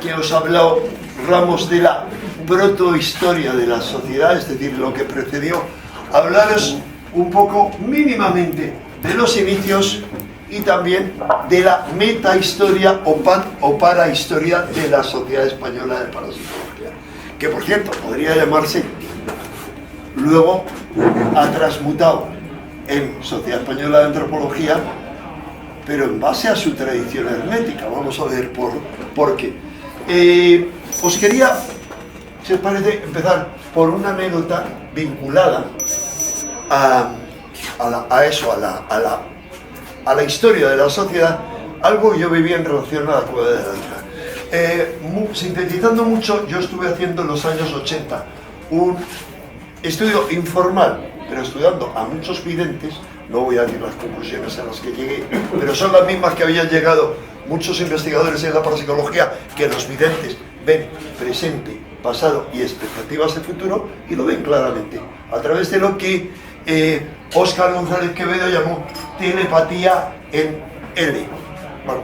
que os hablado Ramos de la protohistoria de la sociedad, es decir, lo que precedió, hablaros un poco mínimamente de los inicios y también de la metahistoria o parahistoria de la sociedad española de parapsicología, que por cierto podría llamarse, luego ha transmutado en Sociedad Española de Antropología, pero en base a su tradición hermética. Vamos a ver por qué. Os quería, si os parece, empezar por una anécdota vinculada a la historia de la sociedad, algo que yo vivía en relación a la Cueva de la Luna. Sintetizando mucho, yo estuve haciendo en los años 80 un estudio informal, pero estudiando a muchos videntes. No voy a decir las conclusiones a las que llegué, pero son las mismas que habían llegado muchos investigadores en la parapsicología, que los videntes ven presente, pasado y expectativas de futuro, y lo ven claramente a través de lo que Óscar González Quevedo llamó telepatía en L. Bueno,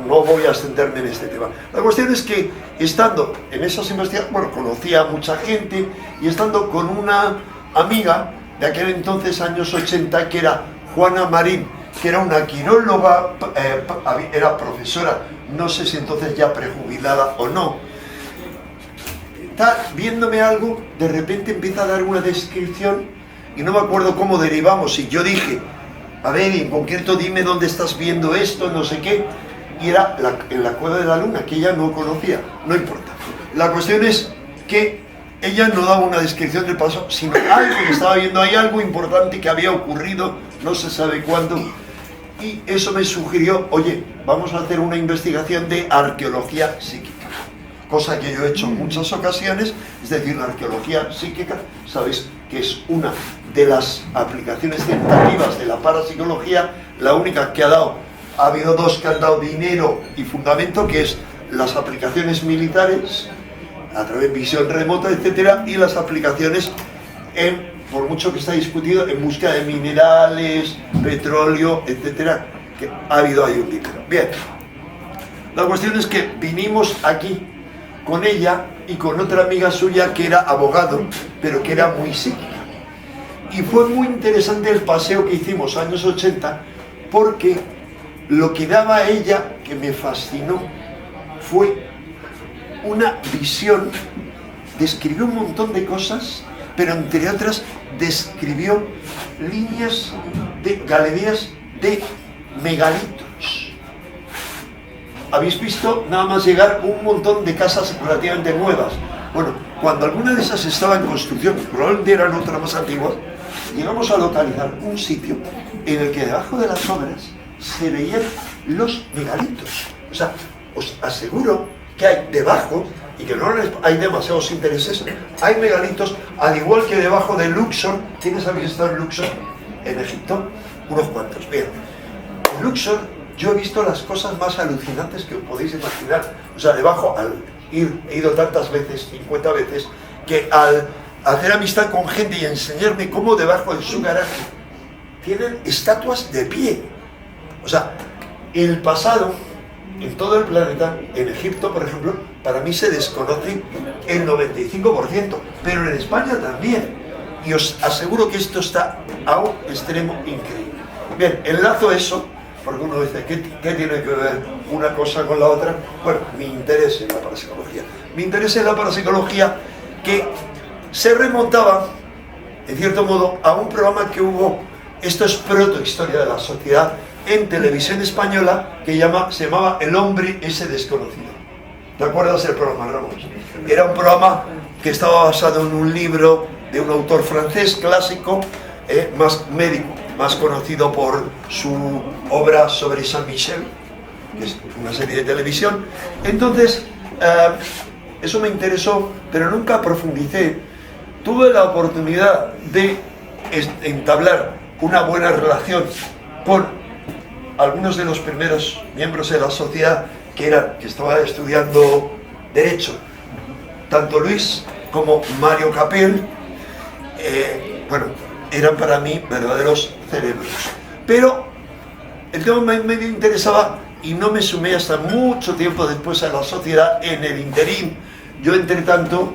no voy a extenderme en este tema. La cuestión es que, estando en esas investigaciones, bueno, conocía a mucha gente, y estando con una amiga de aquel entonces, años 80, que era Juana Marín, que era una quiróloga, era profesora, no sé si entonces ya prejubilada o no. Está viéndome algo, de repente empieza a dar una descripción, y no me acuerdo cómo derivamos, y yo dije, a ver, en concreto dime dónde estás viendo esto, no sé qué, y era en la Cueva de la Luna, que ella no conocía, no importa. La cuestión es que ella no daba una descripción del paso, sino algo que estaba viendo, hay algo importante que había ocurrido, no se sabe cuándo, y eso me sugirió, oye, vamos a hacer una investigación de arqueología psíquica, cosa que yo he hecho en muchas ocasiones. Es decir, la arqueología psíquica, sabéis que es una de las aplicaciones tentativas de la parapsicología, la única que ha habido dos que han dado dinero y fundamento, que es las aplicaciones militares, a través de visión remota, etcétera, y las aplicaciones, por mucho que está discutido, en búsqueda de minerales, petróleo, etcétera, que ha habido ahí un dinero. Bien, la cuestión es que vinimos aquí con ella y con otra amiga suya que era abogado, pero que era muy psíquica. Y fue muy interesante el paseo que hicimos años 80, porque lo que daba a ella, que me fascinó, fue una visión. Describió un montón de cosas, pero entre otras describió galerías de megalitos. Habéis visto nada más llegar un montón de casas relativamente nuevas. Bueno, cuando alguna de esas estaba en construcción, probablemente eran otras más antiguas, llegamos a localizar un sitio en el que debajo de las obras se veían los megalitos. O sea, os aseguro que hay debajo, y que no hay demasiados intereses, hay megalitos, al igual que debajo de Luxor. ¿Quiénes habéis estado en Luxor, en Egipto? Unos cuantos. Bien, en Luxor yo he visto las cosas más alucinantes que os podéis imaginar. O sea, debajo, he ido tantas veces, 50 veces, que al hacer amistad con gente y enseñarme cómo debajo de su garaje tienen estatuas de pie. O sea, el pasado en todo el planeta, en Egipto, por ejemplo, para mí se desconoce el 95%, pero en España también. Y os aseguro que esto está a un extremo increíble. Bien, enlazo eso, porque uno dice, ¿qué tiene que ver una cosa con la otra? Bueno, mi interés en la parapsicología. Mi interés en la parapsicología, que se remontaba, en cierto modo, a un programa que hubo, esto es protohistoria de la sociedad, en televisión española, que se llamaba El hombre ese desconocido. ¿Te acuerdas del programa, Ramos? Era un programa que estaba basado en un libro de un autor francés clásico, más médico, más conocido por su obra sobre Saint Michel, que es una serie de televisión. Entonces, eso me interesó, pero nunca profundicé. Tuve la oportunidad de entablar una buena relación con algunos de los primeros miembros de la sociedad que estaba estudiando Derecho, tanto Luis como Mario Capel. Bueno, eran para mí verdaderos cerebros. Pero el tema me interesaba y no me sumé hasta mucho tiempo después a la sociedad. En el interín, yo entre tanto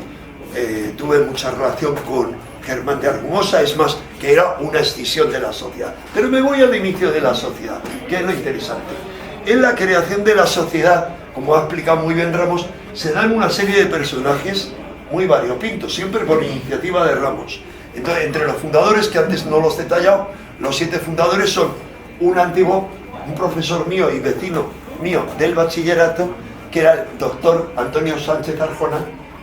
tuve mucha relación con Germán de Argumosa, es más, que era una escisión de la sociedad. Pero me voy al inicio de la sociedad, que es lo interesante. En la creación de la sociedad, como ha explicado muy bien Ramos, se dan una serie de personajes muy variopintos, siempre por iniciativa de Ramos. Entonces, entre los fundadores, que antes no los he detallado, los 7 fundadores son un profesor mío y vecino mío del bachillerato, que era el doctor Antonio Sánchez Arjona,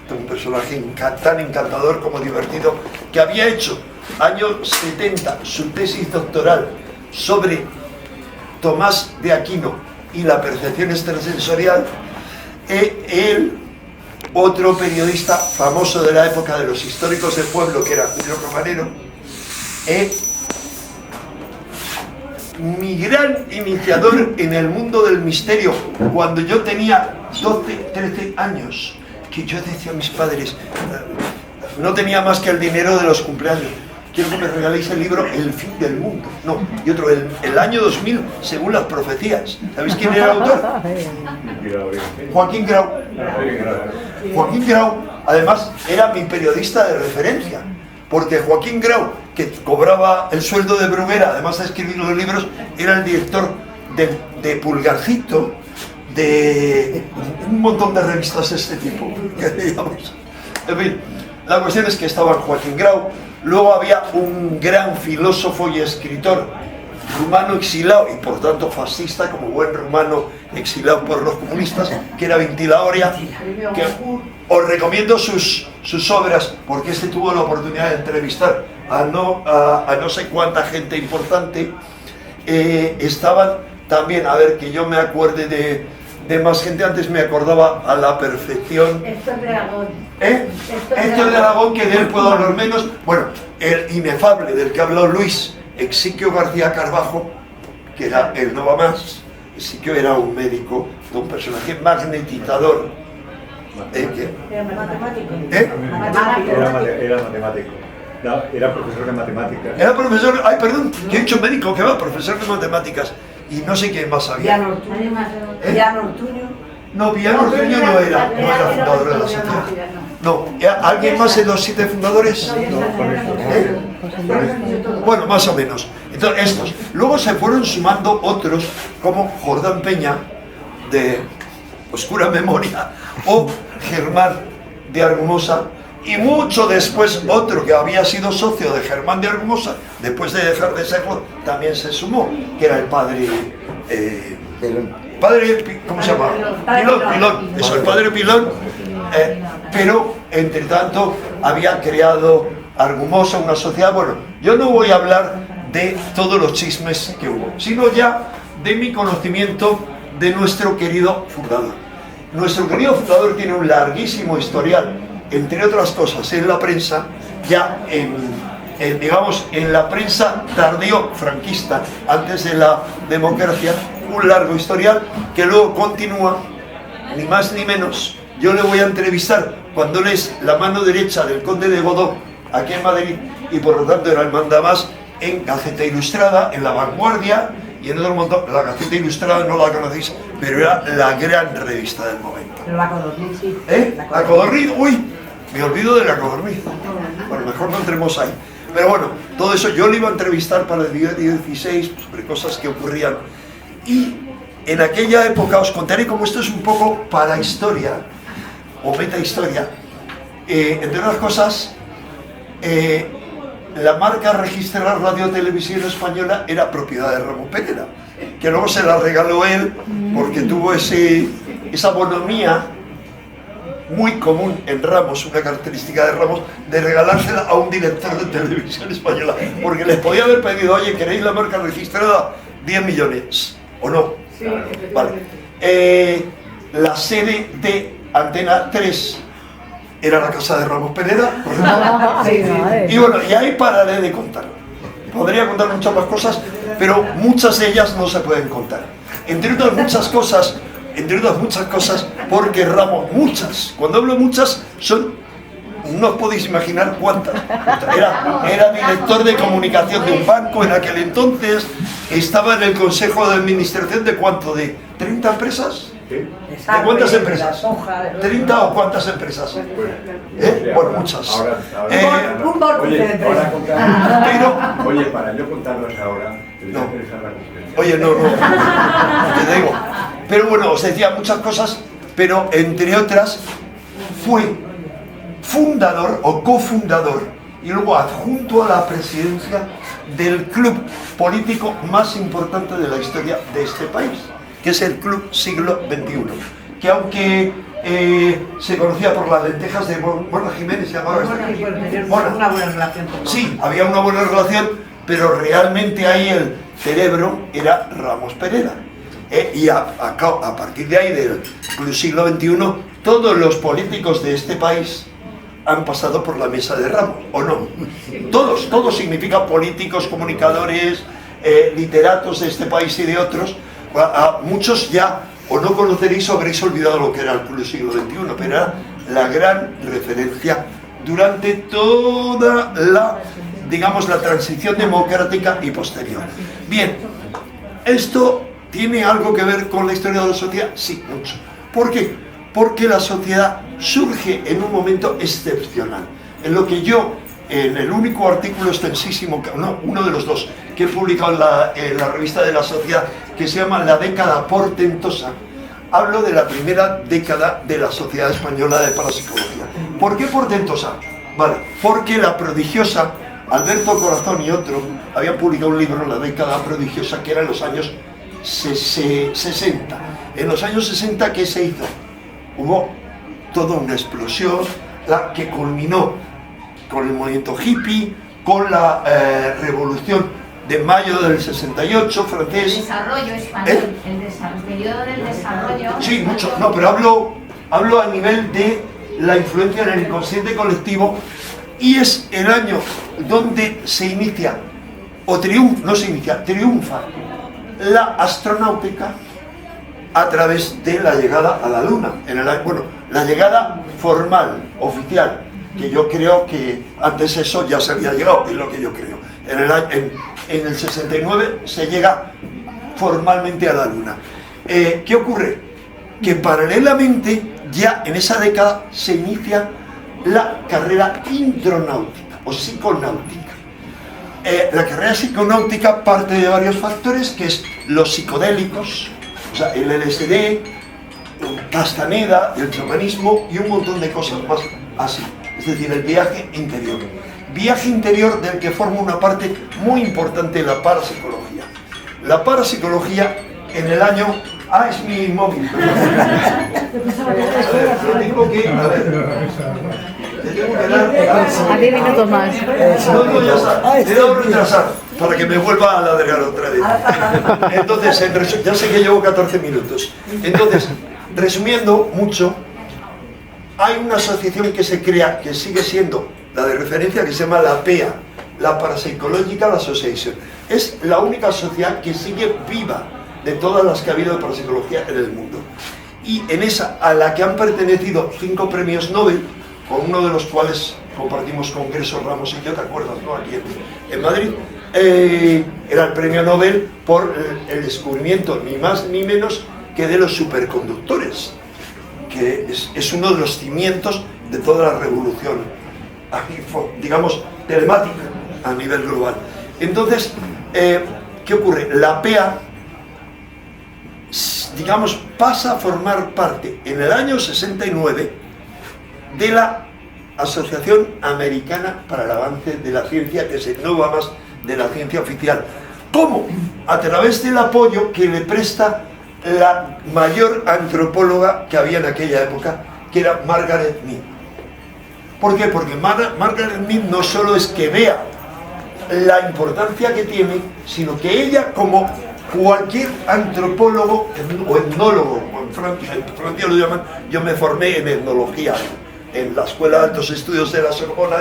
un personaje tan encantador como divertido, que había hecho años 70 su tesis doctoral sobre Tomás de Aquino y la percepción extrasensorial. Él, otro periodista famoso de la época de los históricos del pueblo, que era Julio Romanero, mi gran iniciador en el mundo del misterio, cuando yo tenía 12, 13 años, que yo decía a mis padres, no tenía más que el dinero de los cumpleaños, quiero que me regaléis el libro El fin del mundo. No, y otro, el año 2000, según las profecías. ¿Sabéis quién era el autor? Joaquín Grau. Joaquín Grau, además, era mi periodista de referencia, porque Joaquín Grau, que cobraba el sueldo de Bruguera, además de escribir los libros, era el director de Pulgarcito, de un montón de revistas de este tipo, digamos. En fin, la cuestión es que estaba Joaquín Grau. Luego había un gran filósofo y escritor rumano exilado y por tanto fascista, como buen rumano exilado por los comunistas, que era Ventilaoria, que os recomiendo sus obras, porque este tuvo la oportunidad de entrevistar a no sé cuánta gente importante. Estaban también, a ver, que yo me acuerde de más gente, antes me acordaba a la perfección. Héctor de Aragón. Héctor de Aragón, que de él puedo hablar menos. Bueno, el inefable del que ha hablado Luis, Exiquio García Carbajo, que era el no va más. Exiquio era un médico, un personaje magnetizador. Era matemático. Era matemático. No, era profesor de matemáticas. Era profesor, ay perdón, que he dicho médico, que va, profesor de matemáticas. Y no sé quién más había. Villano Ortuño. No, Villano Ortuño no era fundador de la sociedad. No, ¿alguien más de los 7 fundadores? Bueno, más o menos. Entonces, estos. Luego se fueron sumando otros, como Jordán Peña, de oscura memoria, o Germán de Argumosa, y mucho después otro que había sido socio de Germán de Argumosa, después de dejar de serlo, también se sumó, que era el padre... ¿cómo se llama? Pilón, eso, el padre Pilón. Pero, entre tanto, había creado Argumosa una sociedad. Bueno, yo no voy a hablar de todos los chismes que hubo, sino ya de mi conocimiento de nuestro querido fundador. Nuestro querido fundador tiene un larguísimo historial, entre otras cosas, en la prensa, ya digamos, en la prensa tardío franquista, antes de la democracia, un largo historial que luego continúa, ni más ni menos. Yo le voy a entrevistar cuando él es la mano derecha del conde de Godó, aquí en Madrid, y por lo tanto era el mandamás en Gaceta Ilustrada, en La Vanguardia y en otro montón. La Gaceta Ilustrada no la conocéis, pero era la gran revista del momento. Pero la Codorniz, sí. La Codorniz, uy, me olvido de la Codorniz. Bueno, mejor no entremos ahí. Pero bueno, todo eso yo le iba a entrevistar para el día 16 sobre cosas que ocurrían. Y en aquella época os contaré cómo esto es un poco para historia o metahistoria. Entre otras cosas, la marca Registrar Radio Televisión Española era propiedad de Ramón Pereira, que luego se la regaló él porque tuvo esa bonomía muy común en Ramos, una característica de Ramos, de regalársela a un director de Televisión Española, porque les podía haber pedido, oye, ¿queréis la marca registrada? 10 millones, ¿o no? Sí, vale. La sede de Antena 3 era la casa de Ramos Pereira, y bueno, y ahí pararé de contar. Podría contar muchas más cosas, pero muchas de ellas no se pueden contar. Entre otras muchas cosas, porque Ramos, cuando hablo muchas, no os podéis imaginar cuántas. Era director de comunicación de un banco en aquel entonces, estaba en el consejo de administración de ¿cuánto? De ¿30 empresas? ¿Sí? ¿De cuántas empresas? ¿30 o cuántas empresas? Bueno, muchas. Ahora, Un vórtice de empresas. Oye, para yo contarlas ahora, te voy a No. interesar la conferencia. Oye, no, te digo. Pero bueno, os decía muchas cosas, pero entre otras fue fundador o cofundador y luego adjunto a la presidencia del club político más importante de la historia de este país, que es el Club Siglo XXI, que aunque se conocía por las lentejas de Mona Jiménez, se llamaba Una buena relación con sí, había una buena relación, pero realmente ahí el cerebro era Ramos Pereda. Y a partir de ahí, del Club Siglo XXI, todos los políticos de este país han pasado por la mesa de Ramos, ¿o no? Todos significa políticos, comunicadores, literatos de este país y de otros. A muchos ya o no conoceréis o habréis olvidado lo que era el Club Siglo XXI, pero era la gran referencia durante toda la, digamos, la transición democrática y posterior. Bien, ¿esto tiene algo que ver con la historia de la sociedad? Sí, mucho. ¿Por qué? Porque la sociedad surge en un momento excepcional, en lo que yo, en el único artículo extensísimo, uno de los dos, que he publicado en la revista de la Sociedad, que se llama La década portentosa, hablo de la primera década de la sociedad española de parapsicología. ¿Por qué portentosa? Vale, porque la prodigiosa Alberto Corazón y otro habían publicado un libro, La década prodigiosa, que era en los años 60. En los años 60, ¿qué se hizo? Hubo toda una explosión que culminó con el movimiento hippie, con la revolución de mayo del 68 francés. El desarrollo español, el periodo del desarrollo. Sí, mucho. No, pero hablo a nivel de la influencia en el inconsciente colectivo, y es el año donde se inicia, o triunfa la astronáutica a través de la llegada a la Luna. La llegada formal, oficial, que yo creo que antes eso ya se había llegado, es lo que yo creo. En el 69 se llega formalmente a la Luna. ¿Qué ocurre? Que paralelamente, ya en esa década, se inicia la carrera intronáutica o psiconáutica. La carrera psiconáutica parte de varios factores, que es los psicodélicos, o sea, el LSD, Castaneda, el chamanismo y un montón de cosas más así. Es decir, el viaje interior. Viaje interior del que forma una parte muy importante de la parapsicología. La parapsicología en el año... es mi móvil. Tengo que A 10 minutos más. No, ya está. He dado retrasar para que me vuelva a alargar otra vez. Entonces, ya sé que llevo 14 minutos. Entonces, resumiendo mucho, hay una asociación que se crea, que sigue siendo la de referencia, que se llama la PEA, la Parapsychological Association. Es la única sociedad que sigue viva de todas las que ha habido de parapsicología en el mundo. Y en esa, a la que han pertenecido 5 premios Nobel, con uno de los cuales compartimos congreso Ramos y yo, ¿te acuerdas, no? Aquí en Madrid, era el premio Nobel por el descubrimiento, ni más ni menos que de los superconductores, que es uno de los cimientos de toda la revolución, digamos, telemática a nivel global. Entonces, ¿qué ocurre? La PEA, digamos, pasa a formar parte en el año 69 de la Asociación Americana para el Avance de la Ciencia, que no va más de la ciencia oficial. ¿Cómo? A través del apoyo que le presta la mayor antropóloga que había en aquella época, que era Margaret Mead. ¿Por qué? Porque Margaret Mead no solo es que vea la importancia que tiene, sino que ella, como cualquier antropólogo o etnólogo, en Francia lo llaman, yo me formé en etnología, en la Escuela de Altos Estudios de la Sorbona,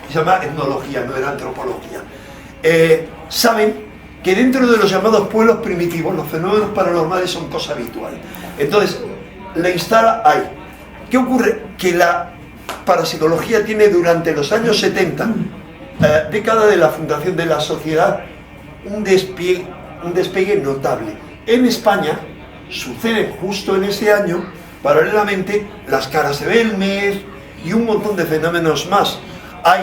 se llama etnología, no era antropología. Saben que dentro de los llamados pueblos primitivos los fenómenos paranormales son cosa habitual. Entonces, le instala ahí. ¿Qué ocurre? Que la parapsicología tiene durante los años 70, década de la fundación de la sociedad, un despegue notable. En España, suceden justo en ese año, paralelamente, las caras de Belmez y un montón de fenómenos más. Hay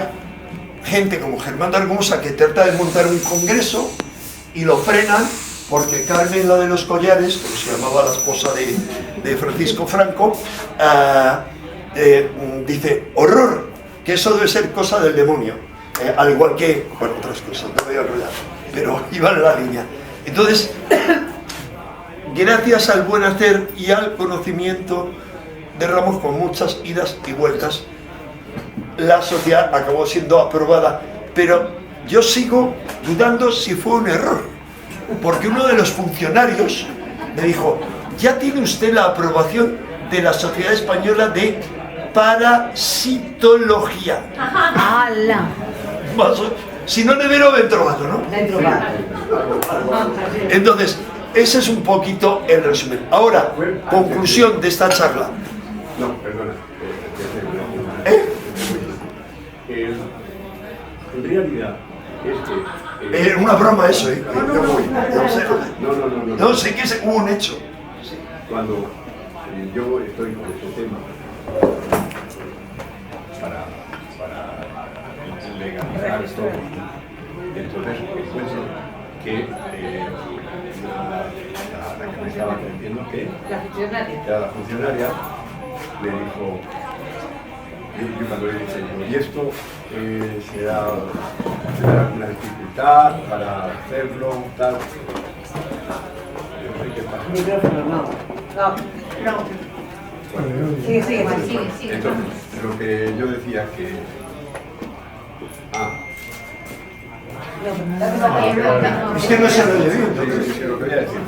gente como Germán de Argumosa que trata de montar un congreso y lo frenan porque Carmen, la de los collares, como se llamaba la esposa de Francisco Franco, dice, horror, que eso debe ser cosa del demonio, al igual que, bueno, otras cosas, no me voy a enrollar, pero iba en la línea. Entonces, gracias al buen hacer y al conocimiento de Ramos, con muchas idas y vueltas, la sociedad acabó siendo aprobada, pero yo sigo dudando si fue un error, porque uno de los funcionarios me dijo, ya tiene usted la aprobación de la Sociedad Española de Parasitología. ¡Hala! Si no, nevero ventrogato, ¿no? Entonces, ese es un poquito el resumen. Ahora, conclusión de esta charla. No, perdona. En realidad, Es una broma eso, ¿eh? No. No sé que hubo un hecho. Cuando yo estoy con este tema para legalizar todo, entonces encuentro que la que me estaba diciendo que era la funcionaria, me dijo, y cuando le dije yo, ¿y esto será alguna dificultad para hacerlo, tal? Yo no sé qué pasa. Micrófono, no. Sigue, Sigue, Mari. sigue. Entonces, lo que yo decía que... Es que no se lo leí, Lo entonces. que voy a decir.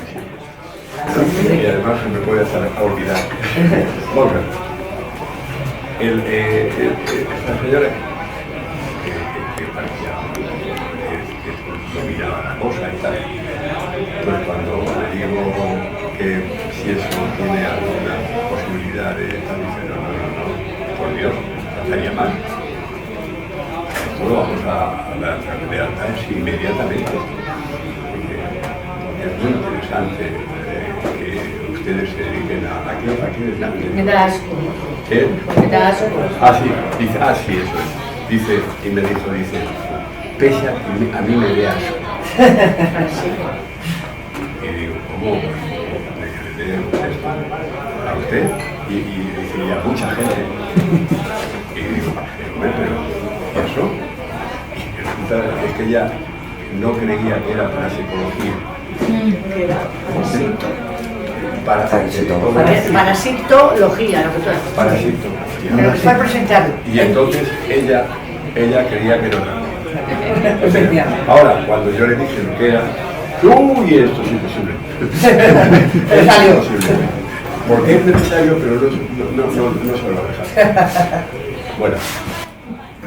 Y además se me puede hacer olvidar. Bueno, esta señora que parecía que dominaba la cosa y tal, pues cuando le digo que si eso tiene alguna posibilidad de tal, dice no, por Dios, estaría mal. Esto lo vamos a dar de alta inmediatamente, porque es muy interesante que ustedes se dediquen a qué es la Me da asco. ¿Qué? Me da asco. Sí, dice, sí, eso es. Dice, y me dijo, pese a que a mí me dé asco. Y digo, ¿cómo? ¿Le dé esto a usted? Y dice, y a mucha gente. Y digo, pero ¿eso? Y resulta que ella no creía que era parapsicología. Parasitología, lo que tú haces. Parasitología. Pero que fue presentado. Y entonces ella creía que no era. Efectivamente. Ahora, cuando yo le dije lo que era, uy, esto es imposible. Le salió. Porque es necesario, pero no se lo va a dejar. Bueno.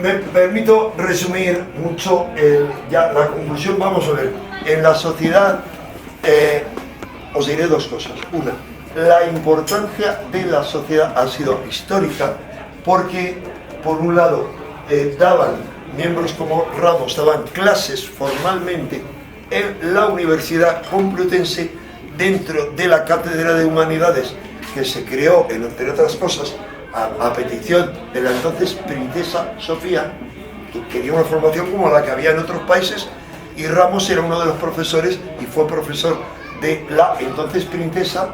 Me permito resumir mucho ya la conclusión. Vamos a ver, en la sociedad os diré dos cosas. Una, la importancia de la sociedad ha sido histórica porque, por un lado, miembros como Ramos daban clases formalmente en la Universidad Complutense dentro de la Cátedra de Humanidades que se creó, entre otras cosas, a petición de la entonces princesa Sofía, que quería una formación como la que había en otros países, y Ramos era uno de los profesores y fue profesor de la entonces princesa,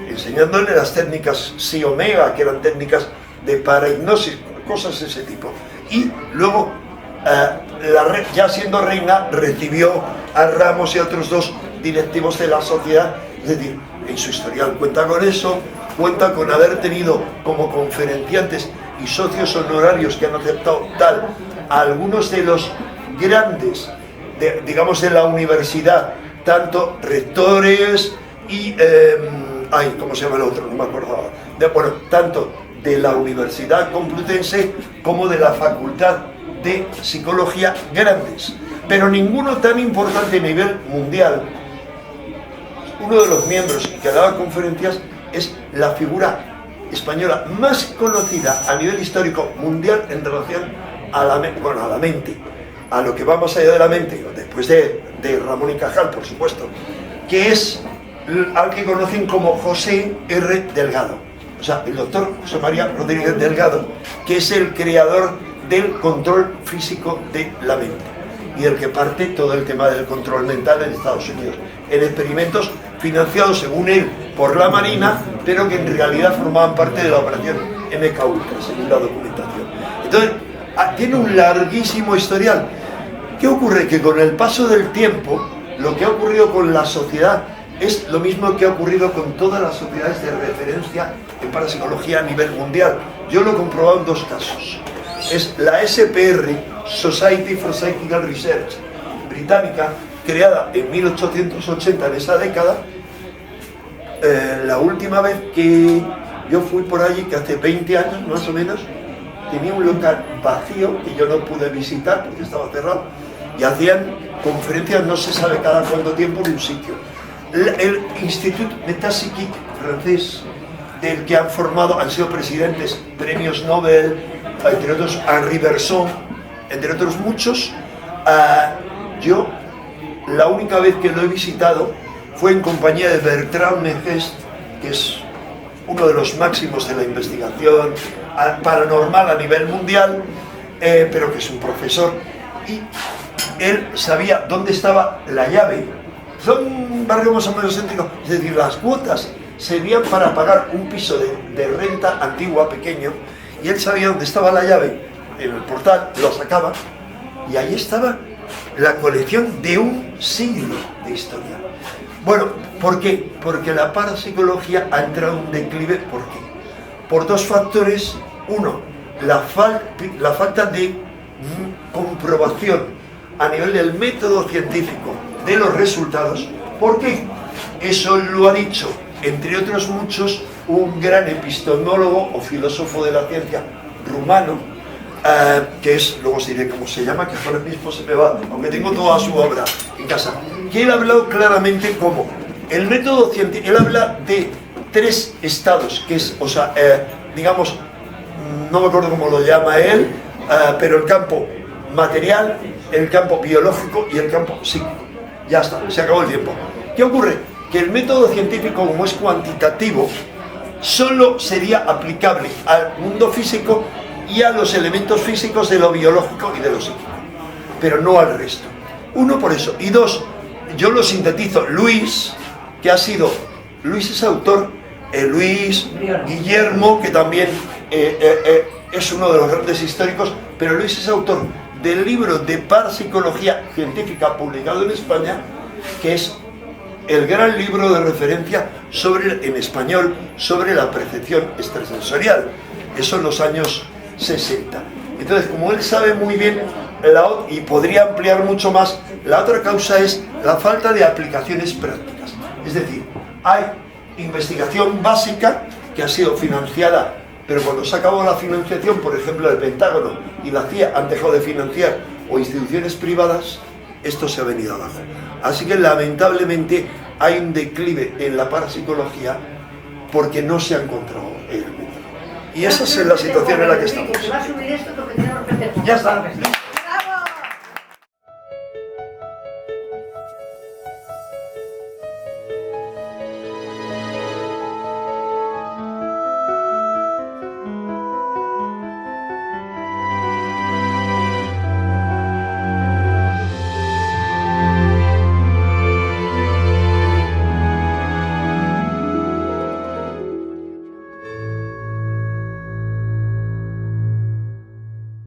enseñándole las técnicas Psi Omega, que eran técnicas de parahipnosis, cosas de ese tipo. Y luego, ya siendo reina, recibió a Ramos y a otros dos directivos de la sociedad, es decir, en su historial cuenta con eso, cuenta con haber tenido como conferenciantes y socios honorarios que han aceptado tal a algunos de los grandes, digamos, de la universidad, tanto rectores y, ¿cómo se llama el otro? No me acordaba. Bueno, tanto de la Universidad Complutense como de la Facultad de Psicología, grandes, pero ninguno tan importante a nivel mundial. Uno de los miembros que daba conferencias es la figura española más conocida a nivel histórico mundial en relación a la mente, a lo que va más allá de la mente, después de Ramón y Cajal, por supuesto, que es al que conocen como José R. Delgado. O sea, el doctor José María Rodríguez Delgado, que es el creador del control físico de la mente y el que parte todo el tema del control mental en Estados Unidos, en experimentos financiados, según él, por la Marina, pero que en realidad formaban parte de la operación MK Ultra, según la documentación. Entonces, tiene un larguísimo historial. ¿Qué ocurre? Que con el paso del tiempo, lo que ha ocurrido con la sociedad es lo mismo que ha ocurrido con todas las sociedades de referencia en parapsicología a nivel mundial. Yo lo he comprobado en 2 casos. Es la SPR, Society for Psychical Research, británica, creada en 1880, en esa década. La última vez que yo fui por allí, que hace 20 años más o menos, tenía un local vacío que yo no pude visitar porque estaba cerrado, y hacían conferencias no se sabe cada cuánto tiempo en un sitio. El Institut Metapsychique francés, del que han sido presidentes, premios Nobel, entre otros Henri Bergson, entre otros muchos. Yo la única vez que lo he visitado fue en compañía de Bertrand Megest, que es uno de los máximos de la investigación paranormal a nivel mundial, pero que es un profesor, y él sabía dónde estaba la llave. Son un barrio más o menos céntrico, es decir, las cuotas servían para pagar un piso de renta antigua, pequeño, y él sabía dónde estaba la llave en el portal, lo sacaba, y ahí estaba la colección de un siglo de historia. Bueno, ¿por qué? Porque la parapsicología ha entrado en un declive. ¿Por qué? Por 2 factores. Uno, la falta de comprobación a nivel del método científico de los resultados. ¿Por qué? Eso lo ha dicho, entre otros muchos, un gran epistemólogo o filósofo de la ciencia rumano, que es, luego os diré cómo se llama, que ahora mismo se me va, aunque tengo toda su obra en casa, que él ha hablado claramente como el método científico. Él habla de 3 estados, que es, o sea, digamos, no me acuerdo cómo lo llama él, pero el campo material, el campo biológico y el campo psíquico. Ya está, se acabó el tiempo. ¿Qué ocurre? Que el método científico, como es cuantitativo, solo sería aplicable al mundo físico y a los elementos físicos de lo biológico y de lo psíquico, pero no al resto. Uno, por eso. Y 2, yo lo sintetizo. Luis, que ha sido, Luis es autor, Luis Guillermo, que también es uno de los grandes históricos, pero Luis es autor del libro de parapsicología científica publicado en España, que es el gran libro de referencia en español sobre la percepción extrasensorial. Eso en los años 60. Entonces, como él sabe muy bien, y podría ampliar mucho más, la otra causa es la falta de aplicaciones prácticas. Es decir, hay investigación básica que ha sido financiada, pero cuando se acabó la financiación, por ejemplo, el Pentágono y la CIA han dejado de financiar, o instituciones privadas, esto se ha venido abajo. Así que lamentablemente hay un declive en la parapsicología porque no se ha encontrado el método. Y esa es la situación en la que estamos. Va a subir esto porque tenemos que hacer. Ya está.